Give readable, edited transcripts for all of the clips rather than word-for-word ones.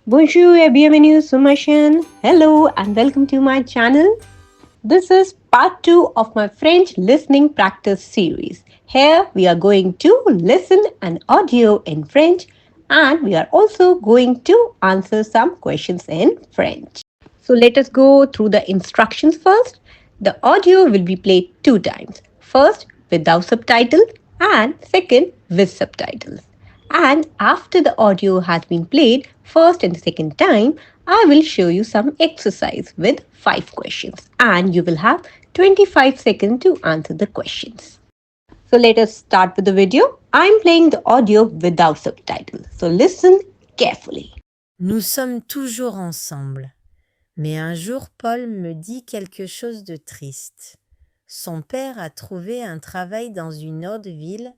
Bonjour et bienvenue sur ma chaîne. Hello and welcome to my channel. This is part 2 of my French listening practice series. Here we are going to listen an audio in French and we are also going to answer some questions in French. So let us go through the instructions first. The audio will be played 2 times. First without subtitle and second with subtitles. And after the audio has been played first and the second time, I will show you some exercise with 5 questions and you will have 25 seconds to answer the questions. So let us start with the video. I'm playing the audio without subtitles. So listen carefully. Nous sommes toujours ensemble. Mais un jour, Paul me dit quelque chose de triste. Son père a trouvé un travail dans une autre ville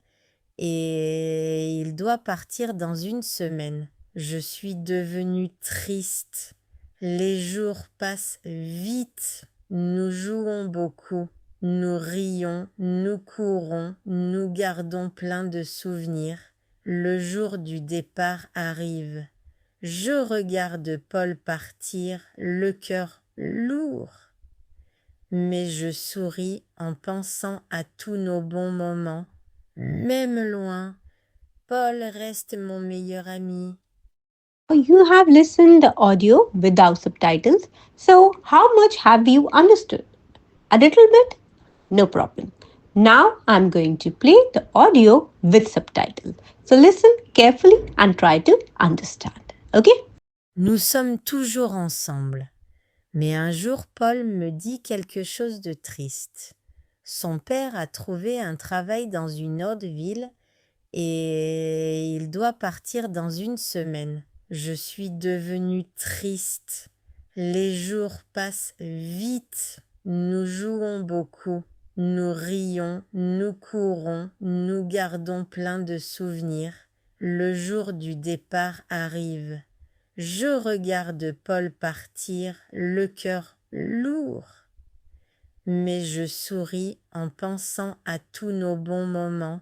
et il doit partir dans une semaine. Je suis devenue triste. Les jours passent vite. Nous jouons beaucoup. Nous rions, nous courons, nous gardons plein de souvenirs. Le jour du départ arrive. Je regarde Paul partir, le cœur lourd. Mais je souris en pensant à tous nos bons moments. Même loin, Paul reste mon meilleur ami. You have listened the audio without subtitles. So how much have you understood? A little bit? No problem. Now I'm going to play the audio with subtitles. So listen carefully and try to understand. Okay? Nous sommes toujours ensemble. Mais un jour, Paul me dit quelque chose de triste. Son père a trouvé un travail dans une autre ville et il doit partir dans une semaine. Je suis devenue triste. Les jours passent vite. Nous jouons beaucoup. Nous rions, nous courons, nous gardons plein de souvenirs. Le jour du départ arrive. Je regarde Paul partir, le cœur lourd. Mais je souris en pensant à tous nos bons moments.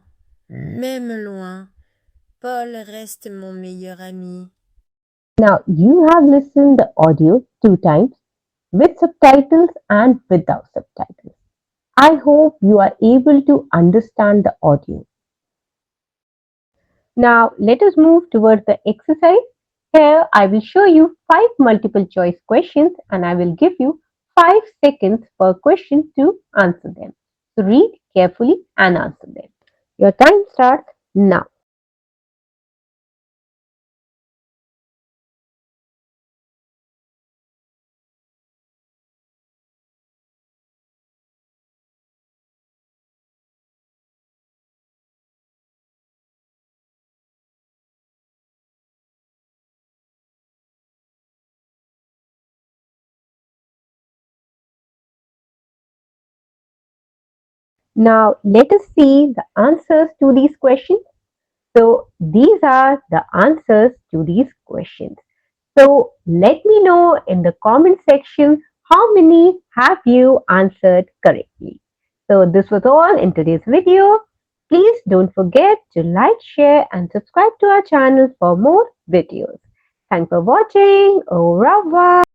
Même loin, Paul reste mon meilleur ami. Now you have listened the audio 2 times with subtitles and without subtitles. I hope you are able to understand the audio. Now let us move towards the exercise. Here I will show you 5 multiple choice questions and I will give you 5 seconds per question to answer them. So read carefully and answer them. Your time starts now. Now let us see the answers to these questions. So these are the answers to these questions. So let me know in the comment section how many have you answered correctly. So this was all in today's video. Please don't forget to like, share and subscribe to our channel for more videos. Thanks for watching. Au revoir.